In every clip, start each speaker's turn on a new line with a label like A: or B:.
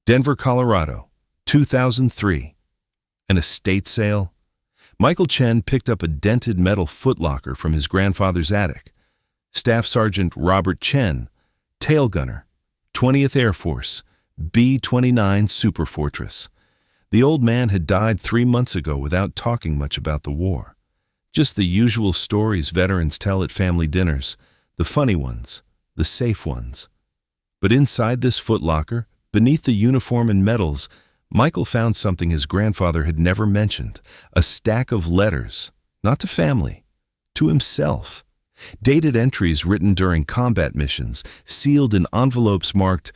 A: Denver, Colorado, 2003. An estate sale? Michael Chen picked up a dented metal footlocker from his grandfather's attic. Staff Sergeant Robert Chen, tail gunner, 20th Air Force, B-29 Superfortress. The old man had died 3 months ago without talking much about the war. Just the usual stories veterans tell at family dinners, the funny ones, the safe ones. But inside this footlocker, beneath the uniform and medals, Michael found something his grandfather had never mentioned, a stack of letters, not to family, to himself. Dated entries written during combat missions, sealed in envelopes marked,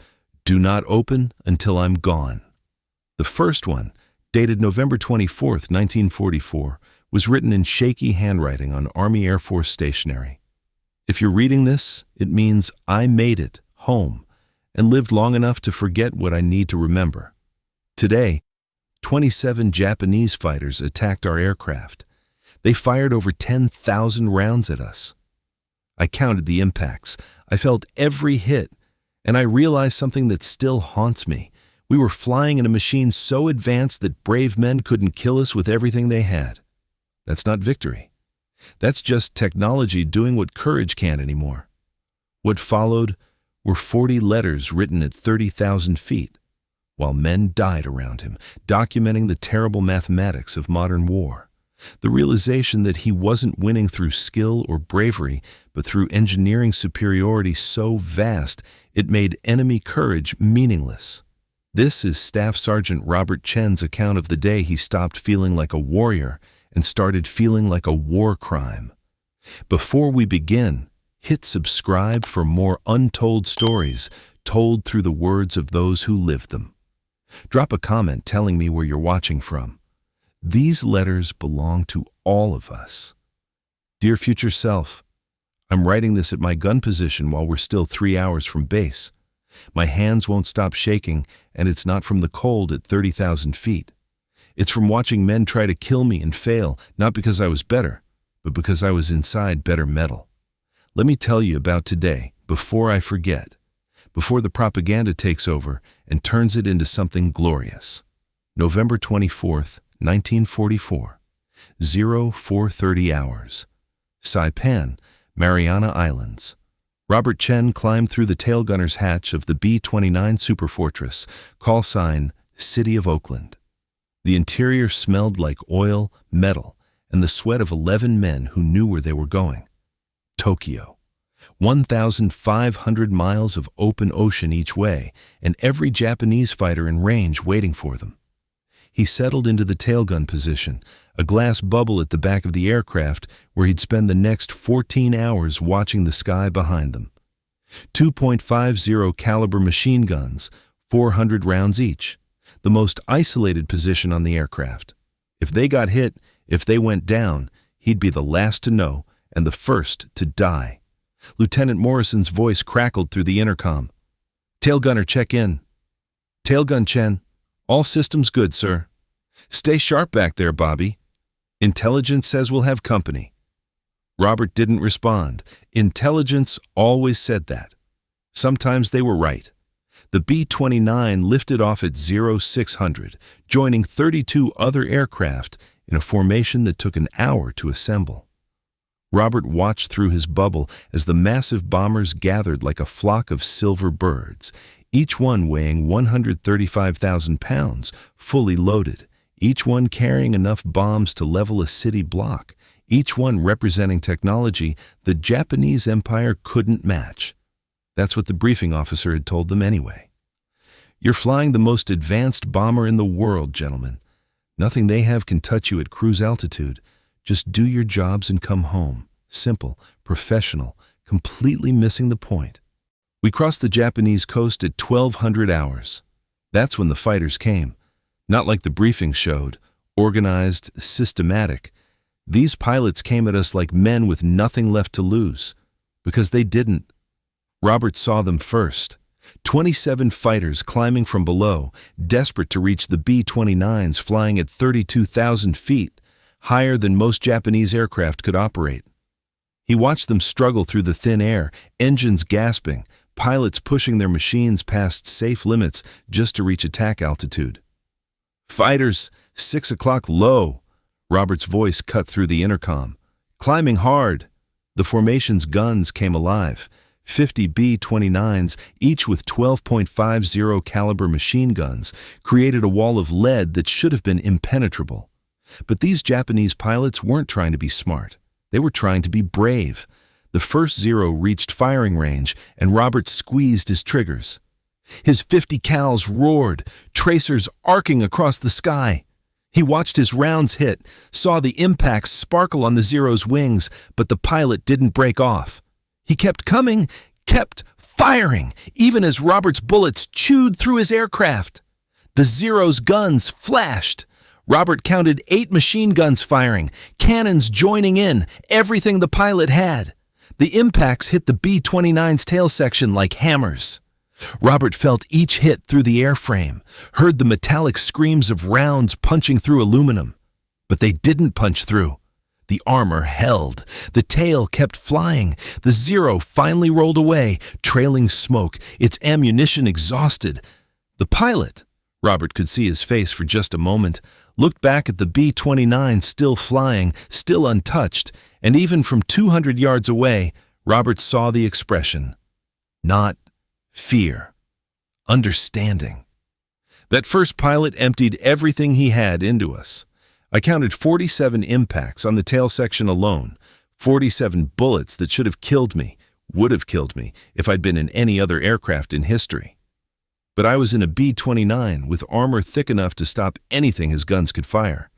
A: "Do not open until I'm gone." The first one, dated November 24, 1944, was written in shaky handwriting on Army Air Force stationery. If you're reading this, it means I made it home and lived long enough to forget what I need to remember. Today, 27 Japanese fighters attacked our aircraft. They fired over 10,000 rounds at us. I counted the impacts. I felt every hit, and I realized something that still haunts me. We were flying in a machine so advanced that brave men couldn't kill us with everything they had. That's not victory. That's just technology doing what courage can't anymore. What followed were 40 letters written at 30,000 feet, while men died around him, documenting the terrible mathematics of modern war. The realization that he wasn't winning through skill or bravery, but through engineering superiority so vast it made enemy courage meaningless. This is Staff Sergeant Robert Chen's account of the day he stopped feeling like a warrior and started feeling like a war crime. Before we begin, hit subscribe for more untold stories told through the words of those who lived them. Drop a comment telling me where you're watching from. These letters belong to all of us. Dear future self, I'm writing this at my gun position while we're still 3 hours from base. My hands won't stop shaking, and it's not from the cold at 30,000 feet. It's from watching men try to kill me and fail, not because I was better, but because I was inside better metal. Let me tell you about today, before I forget, before the propaganda takes over and turns it into something glorious. November 24th, 1944, 0430 hours. Saipan, Mariana Islands. Robert Chen climbed through the tail gunner's hatch of the B-29 Superfortress, call sign City of Oakland. The interior smelled like oil, metal, and the sweat of 11 men who knew where they were going. Tokyo. 1,500 miles of open ocean each way, and every Japanese fighter in range waiting for them. He settled into the tailgun position, a glass bubble at the back of the aircraft where he'd spend the next 14 hours watching the sky behind them. 2.50 caliber machine guns, 400 rounds each, the most isolated position on the aircraft. If they got hit, if they went down, he'd be the last to know and the first to die. Lieutenant Morrison's voice crackled through the intercom. "Tailgunner, check in." "Tailgun Chen. All systems good, sir." "Stay sharp back there, Bobby. Intelligence says we'll have company." Robert didn't respond. Intelligence always said that. Sometimes they were right. The B-29 lifted off at 0600, joining 32 other aircraft in a formation that took an hour to assemble. Robert watched through his bubble as the massive bombers gathered like a flock of silver birds, each one weighing 135,000 pounds, fully loaded, each one carrying enough bombs to level a city block, each one representing technology the Japanese Empire couldn't match. That's what the briefing officer had told them anyway. "You're flying the most advanced bomber in the world, gentlemen. Nothing they have can touch you at cruise altitude. Just do your jobs and come home. Simple, professional, completely missing the point." We crossed the Japanese coast at 1200 hours. That's when the fighters came. Not like the briefing showed, organized, systematic. These pilots came at us like men with nothing left to lose. Because they didn't. Robert saw them first. 27 fighters climbing from below, desperate to reach the B-29s flying at 32,000 feet, higher than most Japanese aircraft could operate. He watched them struggle through the thin air, engines gasping, pilots pushing their machines past safe limits just to reach attack altitude. "Fighters, 6 o'clock low," Robert's voice cut through the intercom. "Climbing hard." The formation's guns came alive. 50 B-29s, each with 12.50 caliber machine guns, created a wall of lead that should have been impenetrable. But these Japanese pilots weren't trying to be smart. They were trying to be brave. The first Zero reached firing range, and Robert squeezed his triggers. His 50 cals roared, tracers arcing across the sky. He watched his rounds hit, saw the impacts sparkle on the Zero's wings, but the pilot didn't break off. He kept coming, kept firing, even as Robert's bullets chewed through his aircraft. The Zero's guns flashed. Robert counted 8 machine guns firing, cannons joining in, everything the pilot had. The impacts hit the B-29's tail section like hammers. Robert felt each hit through the airframe, heard the metallic screams of rounds punching through aluminum. But they didn't punch through. The armor held. The tail kept flying. The Zero finally rolled away, trailing smoke, its ammunition exhausted. The pilot, Robert could see his face for just a moment, looked back at the B-29 still flying, still untouched, and even from 200 yards away, Robert saw the expression. Not fear. Understanding. That first pilot emptied everything he had into us. I counted 47 impacts on the tail section alone, 47 bullets that should have killed me, would have killed me, if I'd been in any other aircraft in history. But I was in a B-29 with armor thick enough to stop anything his guns could fire.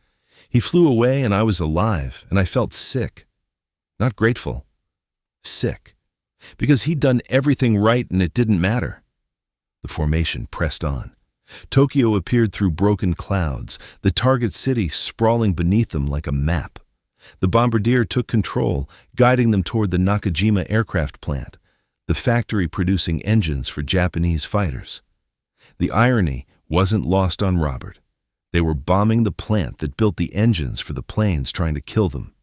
A: He flew away and I was alive, and I felt sick. Not grateful. Sick. Because he'd done everything right and it didn't matter. The formation pressed on. Tokyo appeared through broken clouds, the target city sprawling beneath them like a map. The bombardier took control, guiding them toward the Nakajima aircraft plant, the factory producing engines for Japanese fighters. The irony wasn't lost on Robert. They were bombing the plant that built the engines for the planes trying to kill them.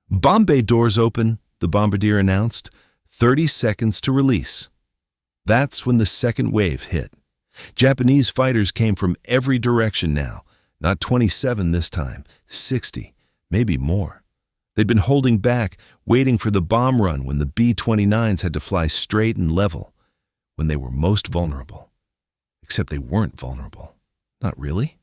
A: "Bomb bay doors open," the bombardier announced. 30 seconds to release. That's when the second wave hit. Japanese fighters came from every direction now, not 27 this time, 60, maybe more. They'd been holding back, waiting for the bomb run when the B-29s had to fly straight and level, when they were most vulnerable. Except they weren't vulnerable. Not really.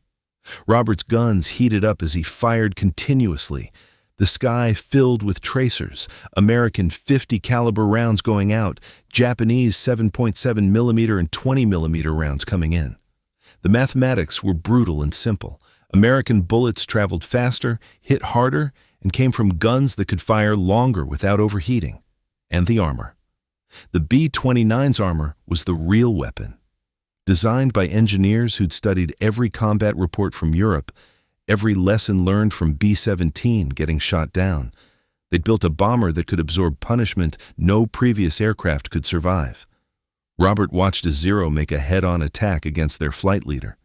A: Robert's guns heated up as he fired continuously. The sky filled with tracers, American 50 caliber rounds going out, Japanese 7.7 millimeter and 20 millimeter rounds coming in. The mathematics were brutal and simple. American bullets traveled faster, hit harder, and came from guns that could fire longer without overheating. And the armor. The B-29's armor was the real weapon. Designed by engineers who'd studied every combat report from Europe, every lesson learned from B-17 getting shot down, they'd built a bomber that could absorb punishment no previous aircraft could survive. Robert watched a Zero make a head-on attack against their flight leader.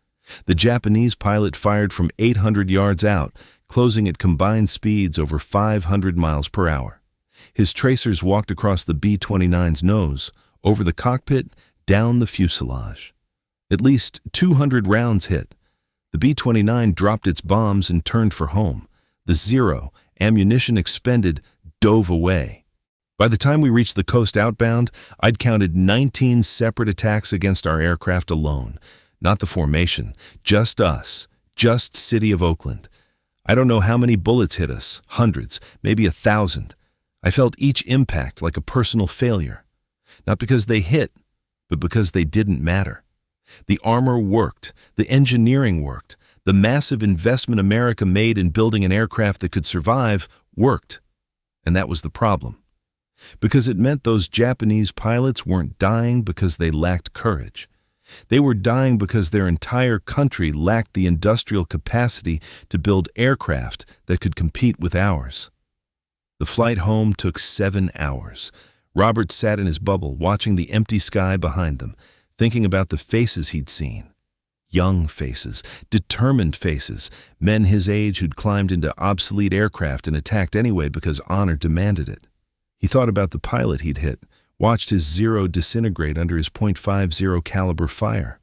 A: The Japanese pilot fired from 800 yards out, closing at combined speeds over 500 miles per hour. His tracers walked across the B-29's nose, over the cockpit, down the fuselage. At least 200 rounds hit. The B-29 dropped its bombs and turned for home. The Zero, ammunition expended, dove away. By the time we reached the coast outbound, I'd counted 19 separate attacks against our aircraft alone. Not the formation, just us, just city of Oakland. I don't know how many bullets hit us, hundreds, maybe 1,000. I felt each impact like a personal failure. Not because they hit, but because they didn't matter. The armor worked, the engineering worked, the massive investment America made in building an aircraft that could survive worked. And that was the problem. Because it meant those Japanese pilots weren't dying because they lacked courage. They were dying because their entire country lacked the industrial capacity to build aircraft that could compete with ours. The flight home took 7 hours. Robert sat in his bubble, watching the empty sky behind them, thinking about the faces he'd seen. Young faces, determined faces, men his age who'd climbed into obsolete aircraft and attacked anyway because honor demanded it. He thought about the pilot he'd hit, watched his Zero disintegrate under his .50 caliber fire,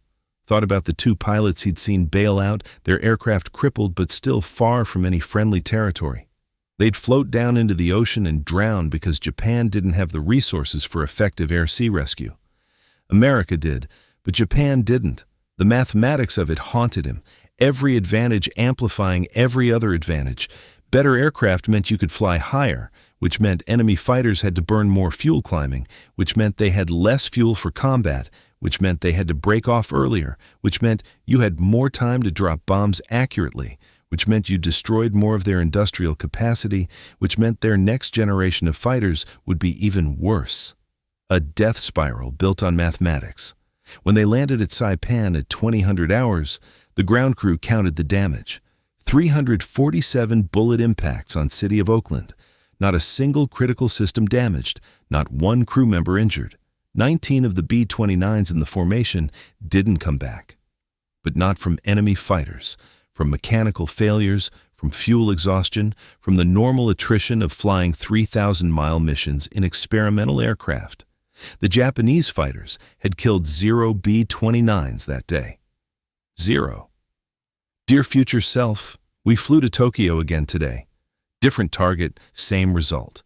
A: thought about the two pilots he'd seen bail out, their aircraft crippled but still far from any friendly territory. They'd float down into the ocean and drown because Japan didn't have the resources for effective air-sea rescue. America did, but Japan didn't. The mathematics of it haunted him, every advantage amplifying every other advantage. Better aircraft meant you could fly higher, which meant enemy fighters had to burn more fuel climbing, which meant they had less fuel for combat, which meant they had to break off earlier, which meant you had more time to drop bombs accurately, which meant you destroyed more of their industrial capacity, which meant their next generation of fighters would be even worse. A death spiral built on mathematics. When they landed at Saipan at 2000 hours, the ground crew counted the damage. 347 bullet impacts on city of Oakland. Not a single critical system damaged, not one crew member injured. 19 of the B-29s in the formation didn't come back. But not from enemy fighters, from mechanical failures, from fuel exhaustion, from the normal attrition of flying 3,000-mile missions in experimental aircraft. The Japanese fighters had killed 0 B-29s that day. 0. Dear future self, we flew to Tokyo again today. Different target, same result.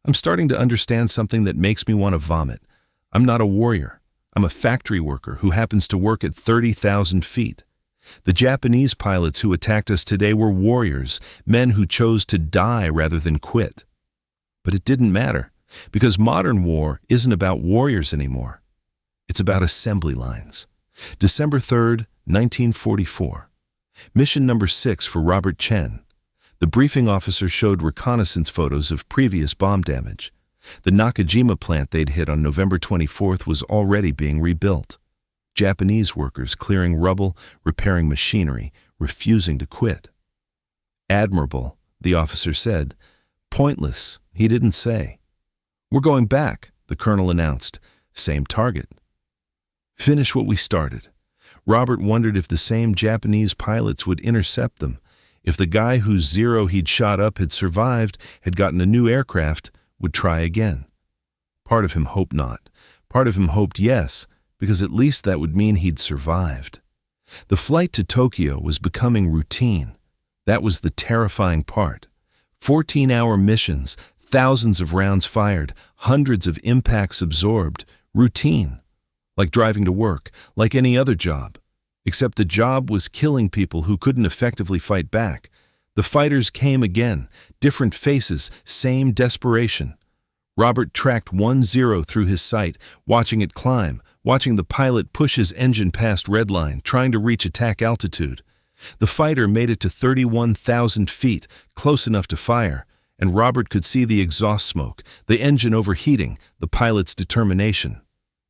A: I'm starting to understand something that makes me want to vomit. I'm not a warrior. I'm a factory worker who happens to work at 30,000 feet. The Japanese pilots who attacked us today were warriors, men who chose to die rather than quit. But it didn't matter, because modern war isn't about warriors anymore. It's about assembly lines. December 3rd, 1944. Mission number 6 for Robert Chen. The briefing officer showed reconnaissance photos of previous bomb damage. The Nakajima plant they'd hit on November 24th was already being rebuilt. Japanese workers clearing rubble, repairing machinery, refusing to quit. Admirable, the officer said. Pointless, he didn't say. We're going back, the colonel announced. Same target. Finish what we started. Robert wondered if the same Japanese pilots would intercept them, if the guy whose Zero he'd shot up had survived, had gotten a new aircraft, would try again. Part of him hoped not. Part of him hoped yes, because at least that would mean he'd survived. The flight to Tokyo was becoming routine. That was the terrifying part. 14-hour missions, thousands of rounds fired, hundreds of impacts absorbed, routine. Like driving to work, like any other job. Except the job was killing people who couldn't effectively fight back. The fighters came again, different faces, same desperation. Robert tracked 1-0 through his sight, watching it climb, watching the pilot push his engine past redline, trying to reach attack altitude. The fighter made it to 31,000 feet, close enough to fire, and Robert could see the exhaust smoke, the engine overheating, the pilot's determination.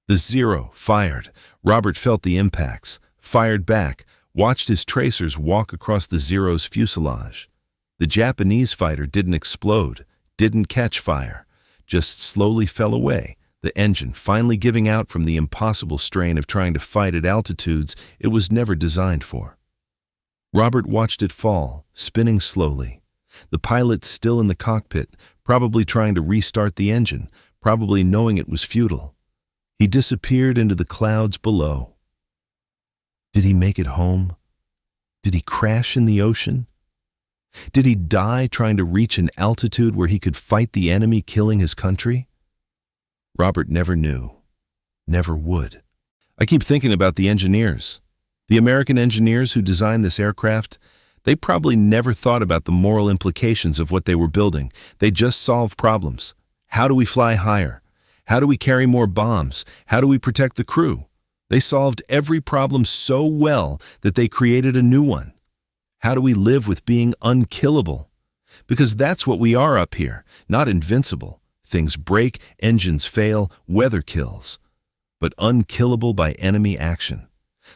A: The Zero fired. Robert felt the impacts, fired back, watched his tracers walk across the Zero's fuselage. The Japanese fighter didn't explode, didn't catch fire, just slowly fell away, the engine finally giving out from the impossible strain of trying to fight at altitudes it was never designed for. Robert watched it fall, spinning slowly. The pilot still in the cockpit, probably trying to restart the engine, probably knowing it was futile. He disappeared into the clouds below. Did he make it home? Did he crash in the ocean? Did he die trying to reach an altitude where he could fight the enemy killing his country? Robert never knew. Never would. I keep thinking about the engineers. The American engineers who designed this aircraft, they probably never thought about the moral implications of what they were building. They just solved problems. How do we fly higher? How do we carry more bombs? How do we protect the crew? They solved every problem so well that they created a new one. How do we live with being unkillable? Because that's what we are up here, not invincible. Things break, engines fail, weather kills. But unkillable by enemy action.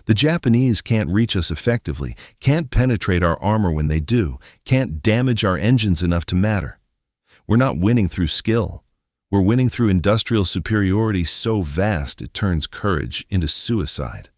A: The Japanese can't reach us effectively, can't penetrate our armor when they do, can't damage our engines enough to matter. We're not winning through skill. We're winning through industrial superiority so vast it turns courage into suicide.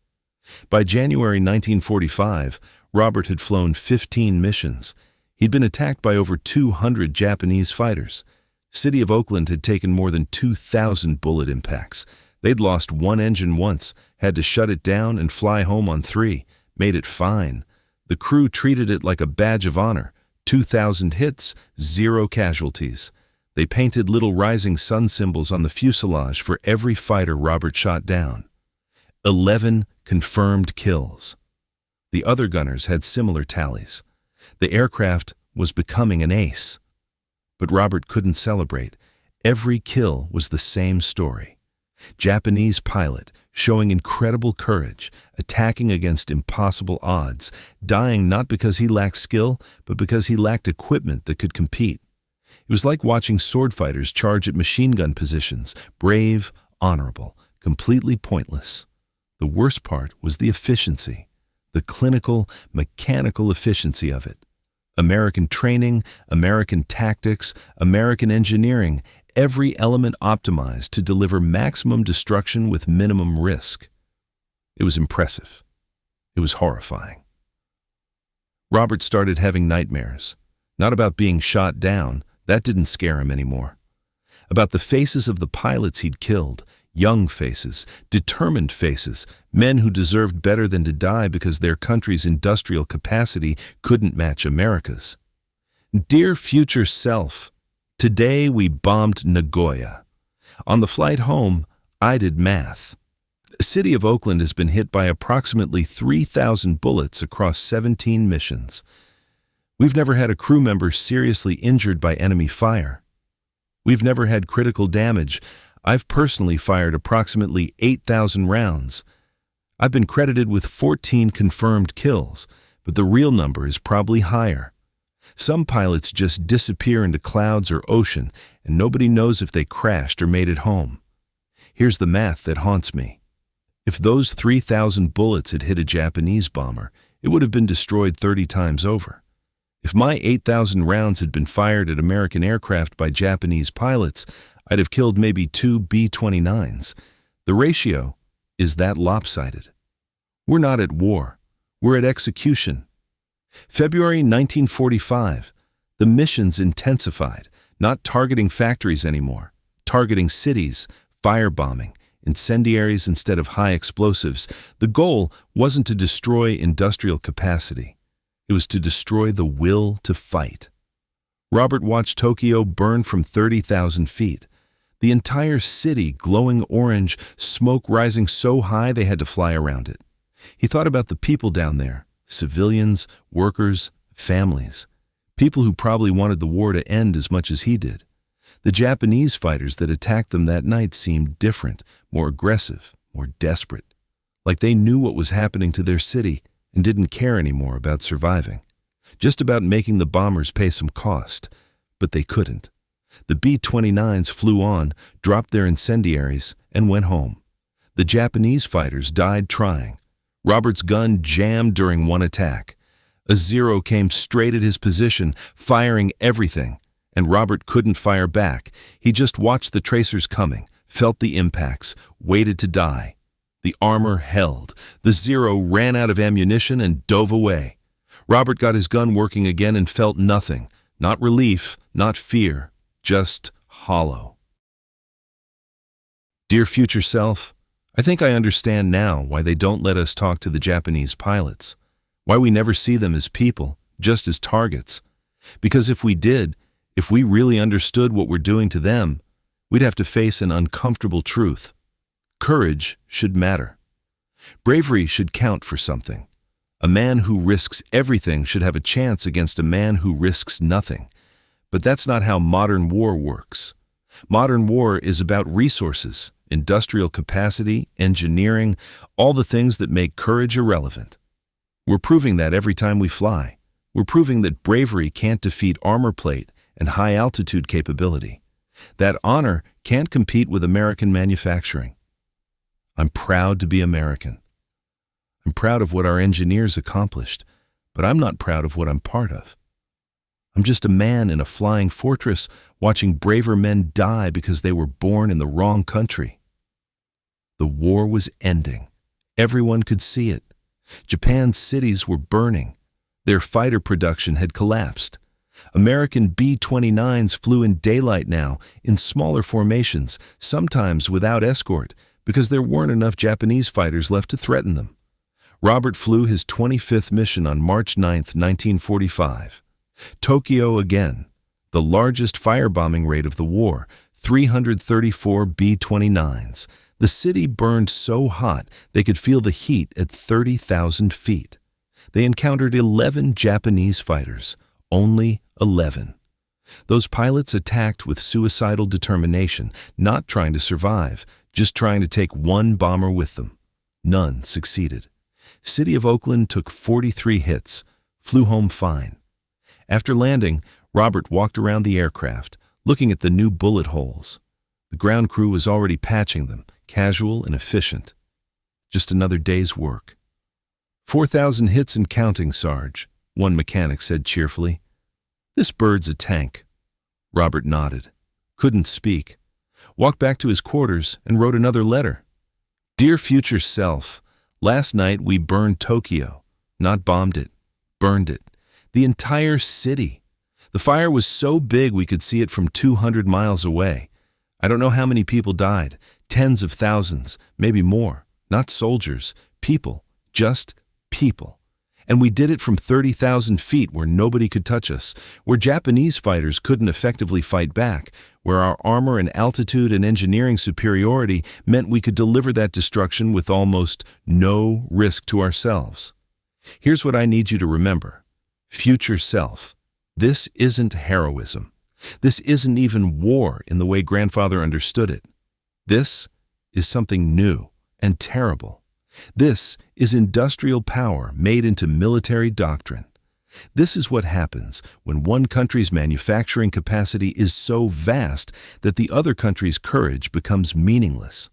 A: By January 1945, Robert had flown 15 missions. He'd been attacked by over 200 Japanese fighters. City of Oakland had taken more than 2,000 bullet impacts. They'd lost one engine once, had to shut it down and fly home on 3, made it fine. The crew treated it like a badge of honor. 2,000 hits, 0 casualties. They painted little rising sun symbols on the fuselage for every fighter Robert shot down. 11 confirmed kills. The other gunners had similar tallies. The aircraft was becoming an ace. But Robert couldn't celebrate. Every kill was the same story. Japanese pilot showing incredible courage, attacking against impossible odds, dying not because he lacked skill, but because he lacked equipment that could compete. It was like watching sword fighters charge at machine gun positions, brave, honorable, completely pointless. The worst part was the efficiency, the clinical, mechanical efficiency of it. American training, American tactics, American engineering, every element optimized to deliver maximum destruction with minimum risk. It was impressive. It was horrifying. Robert started having nightmares, not about being shot down, that didn't scare him anymore. About the faces of the pilots he'd killed, young faces, determined faces, men who deserved better than to die because their country's industrial capacity couldn't match America's. Dear future self, today we bombed Nagoya. On the flight home, I did math. The city of Oakland has been hit by approximately 3,000 bullets across 17 missions. We've never had a crew member seriously injured by enemy fire. We've never had critical damage. I've personally fired approximately 8,000 rounds. I've been credited with 14 confirmed kills, but the real number is probably higher. Some pilots just disappear into clouds or ocean, and nobody knows if they crashed or made it home. Here's the math that haunts me. If those 3,000 bullets had hit a Japanese bomber, it would have been destroyed 30 times over. If my 8,000 rounds had been fired at American aircraft by Japanese pilots, I'd have killed maybe 2 B-29s. The ratio is that lopsided. We're not at war. We're at execution. February 1945, the missions intensified, not targeting factories anymore, targeting cities, firebombing, incendiaries instead of high explosives. The goal wasn't to destroy industrial capacity. It was to destroy the will to fight. Robert watched Tokyo burn from 30,000 feet. The entire city glowing orange, smoke rising so high they had to fly around it. He thought about the people down there, civilians, workers, families, people who probably wanted the war to end as much as he did. The Japanese fighters that attacked them that night seemed different, more aggressive, more desperate, like they knew what was happening to their city and didn't care anymore about surviving, just about making the bombers pay some cost, but they couldn't. The B-29s flew on, dropped their incendiaries, and went home. The Japanese fighters died trying. Robert's gun jammed during one attack. A Zero came straight at his position, firing everything, and Robert couldn't fire back. He just watched the tracers coming, felt the impacts, waited to die. The armor held. The Zero ran out of ammunition and dove away. Robert got his gun working again and felt nothing. Not relief, not fear, just hollow. Dear future self, I think I understand now why they don't let us talk to the Japanese pilots. Why we never see them as people, just as targets. Because if we did, if we really understood what we're doing to them, we'd have to face an uncomfortable truth. Courage should matter. Bravery should count for something. A man who risks everything should have a chance against a man who risks nothing. But that's not how modern war works. Modern war is about resources, industrial capacity, engineering, all the things that make courage irrelevant. We're proving that every time we fly. We're proving that bravery can't defeat armor plate and high-altitude capability. That honor can't compete with American manufacturing. I'm proud to be American. I'm proud of what our engineers accomplished, but I'm not proud of what I'm part of. I'm just a man in a flying fortress watching braver men die because they were born in the wrong country. The war was ending. Everyone could see it. Japan's cities were burning. Their fighter production had collapsed. American B-29s flew in daylight now, in smaller formations, sometimes without escort, because there weren't enough Japanese fighters left to threaten them. Robert flew his 25th mission on March 9, 1945. Tokyo again, the largest firebombing raid of the war, 334 B-29s. The city burned so hot they could feel the heat at 30,000 feet. They encountered 11 Japanese fighters, only 11. Those pilots attacked with suicidal determination, not trying to survive, just trying to take one bomber with them. None succeeded. City of Oakland took 43 hits, flew home fine. After landing, Robert walked around the aircraft, looking at the new bullet holes. The ground crew was already patching them, casual and efficient. Just another day's work. 4,000 hits and counting, Sarge, one mechanic said cheerfully. This bird's a tank. Robert nodded, couldn't speak, walked back to his quarters and wrote another letter. Dear future self, last night we burned Tokyo. Not bombed it, burned it. The entire city. The fire was so big we could see it from 200 miles away. I don't know how many people died, tens of thousands, maybe more. Not soldiers, people, just people. And we did it from 30,000 feet where nobody could touch us, where Japanese fighters couldn't effectively fight back, where our armor and altitude and engineering superiority meant we could deliver that destruction with almost no risk to ourselves. Here's what I need you to remember. Future self. This isn't heroism. This isn't even war in the way grandfather understood it. This is something new and terrible. This is industrial power made into military doctrine. This is what happens when one country's manufacturing capacity is so vast that the other country's courage becomes meaningless.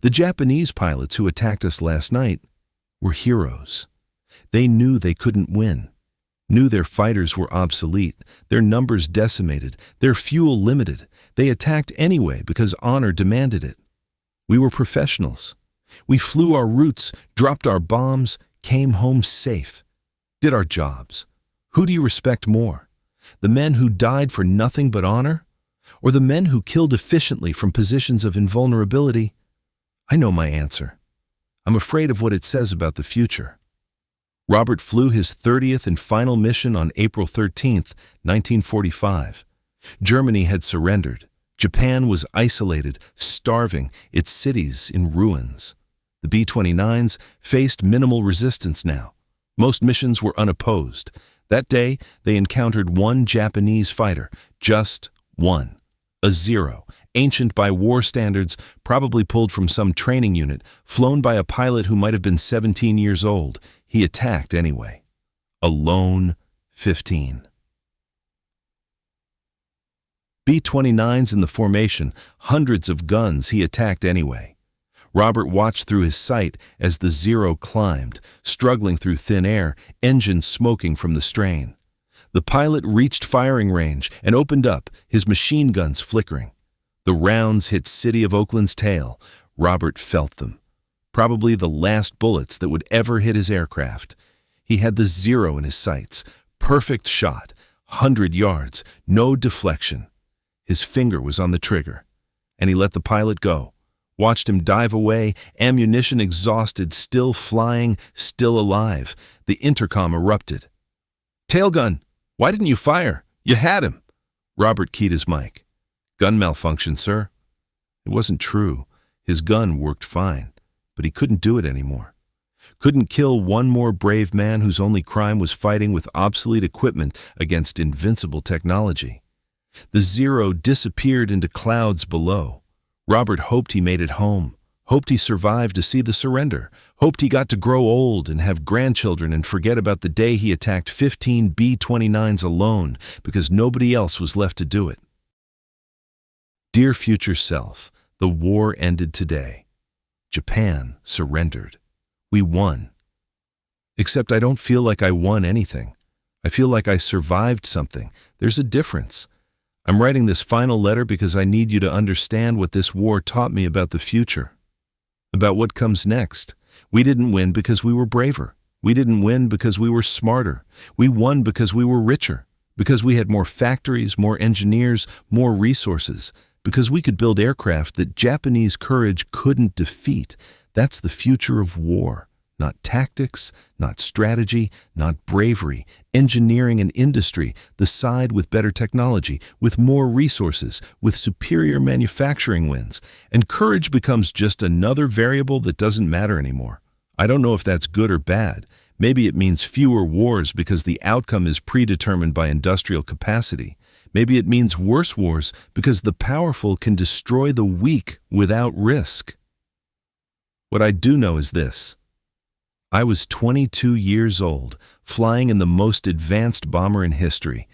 A: The Japanese pilots who attacked us last night were heroes. They knew they couldn't win. Knew their fighters were obsolete, their numbers decimated, their fuel limited. They attacked anyway because honor demanded it. We were professionals. We flew our routes, dropped our bombs, came home safe. Did our jobs. Who do you respect more? The men who died for nothing but honor? Or the men who killed efficiently from positions of invulnerability? I know my answer. I'm afraid of what it says about the future. Robert flew his 30th and final mission on April 13, 1945. Germany had surrendered. Japan was isolated, starving, its cities in ruins. The B-29s faced minimal resistance now. Most missions were unopposed. That day, they encountered one Japanese fighter, just one. A Zero, ancient by war standards, probably pulled from some training unit, flown by a pilot who might have been 17 years old. He attacked anyway. A lone 15. B-29s in the formation, hundreds of guns, he attacked anyway. Robert watched through his sight as the Zero climbed, struggling through thin air, engine smoking from the strain. The pilot reached firing range and opened up, his machine guns flickering. The rounds hit City of Oakland's tail. Robert felt them. Probably the last bullets that would ever hit his aircraft. He had the Zero in his sights. Perfect shot. 100 yards. No deflection. His finger was on the trigger. And he let the pilot go. Watched him dive away, ammunition exhausted, still flying, still alive. The intercom erupted. Tail gun! Why didn't you fire? You had him! Robert keyed his mic. Gun malfunction, sir. It wasn't true. His gun worked fine. But he couldn't do it anymore. Couldn't kill one more brave man whose only crime was fighting with obsolete equipment against invincible technology. The Zero disappeared into clouds below. Robert hoped he made it home, hoped he survived to see the surrender, hoped he got to grow old and have grandchildren and forget about the day he attacked 15 B-29s alone because nobody else was left to do it. Dear future self, the war ended today. Japan surrendered. We won. Except I don't feel like I won anything. I feel like I survived something. There's a difference. I'm writing this final letter because I need you to understand what this war taught me about the future. About what comes next. We didn't win because we were braver. We didn't win because we were smarter. We won because we were richer. Because we had more factories, more engineers, more resources. Because we could build aircraft that Japanese courage couldn't defeat. That's the future of war. Not tactics, not strategy, not bravery. Engineering and industry, the side with better technology, with more resources, with superior manufacturing wins. And courage becomes just another variable that doesn't matter anymore. I don't know if that's good or bad. Maybe it means fewer wars because the outcome is predetermined by industrial capacity. Maybe it means worse wars because the powerful can destroy the weak without risk. What I do know is this. I was 22 years old, flying in the most advanced bomber in history,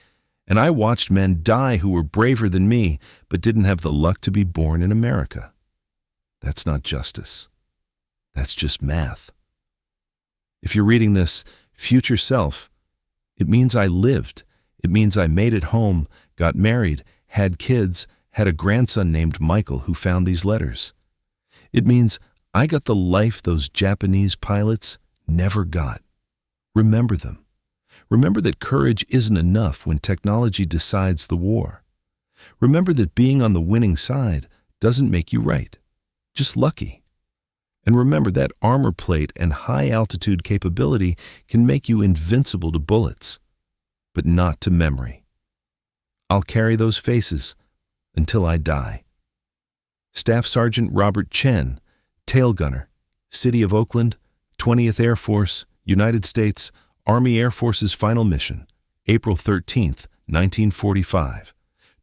A: and I watched men die who were braver than me but didn't have the luck to be born in America. That's not justice. That's just math. If you're reading this, future self, it means I lived. It means I made it home, got married, had kids, had a grandson named Michael who found these letters. It means I got the life those Japanese pilots never got. Remember them. Remember that courage isn't enough when technology decides the war. Remember that being on the winning side doesn't make you right, just lucky. And remember that armor plate and high-altitude capability can make you invincible to bullets, but not to memory. I'll carry those faces until I die. Staff Sergeant Robert Chen, Tail Gunner, City of Oakland, 20th Air Force, United States, Army Air Force's final mission, April 13, 1945.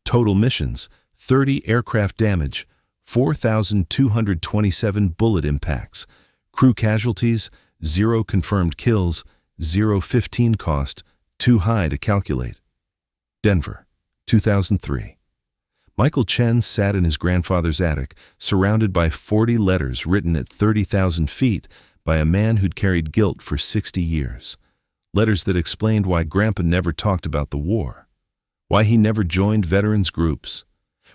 A: Total missions, 30 aircraft damage, 4,227 bullet impacts. Crew casualties, 0 confirmed kills, 0.15 cost, too high to calculate. Denver, 2003. Michael Chen sat in his grandfather's attic, surrounded by 40 letters written at 30,000 feet by a man who'd carried guilt for 60 years. Letters that explained why Grandpa never talked about the war, why he never joined veterans groups,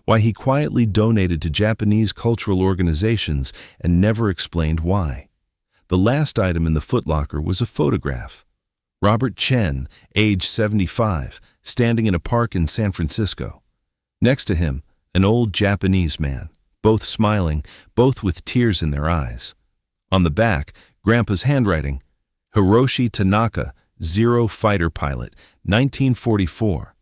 A: why he quietly donated to Japanese cultural organizations and never explained why. The last item in the footlocker was a photograph. Robert Chen, age 75, standing in a park in San Francisco. Next to him, an old Japanese man, both smiling, both with tears in their eyes. On the back, Grandpa's handwriting, Hiroshi Tanaka, 0 fighter pilot, 1944.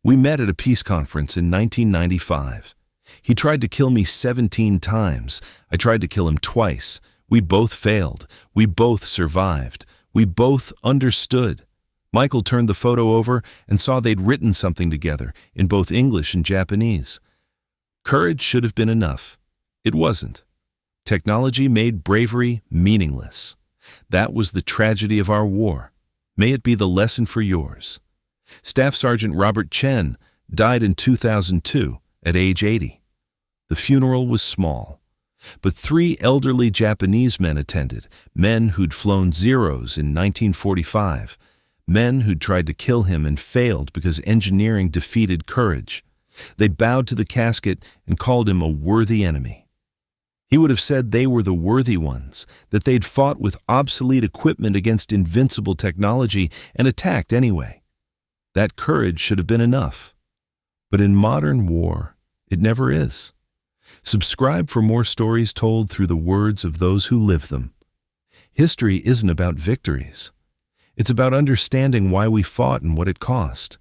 A: We met at a peace conference in 1995. He tried to kill me 17 times. I tried to kill him twice. We both failed. We both survived. We both understood. Michael turned the photo over and saw they'd written something together in both English and Japanese. Courage should have been enough. It wasn't. Technology made bravery meaningless. That was the tragedy of our war. May it be the lesson for yours. Staff Sergeant Robert Chen died in 2002 at age 80. The funeral was small, but 3 elderly Japanese men attended, men who'd flown Zeros in 1945, men who'd tried to kill him and failed because engineering defeated courage. They bowed to the casket and called him a worthy enemy. He would have said they were the worthy ones, that they'd fought with obsolete equipment against invincible technology and attacked anyway. That courage should have been enough. But in modern war, it never is. Subscribe for more stories told through the words of those who live them. History isn't about victories. It's about understanding why we fought and what it cost.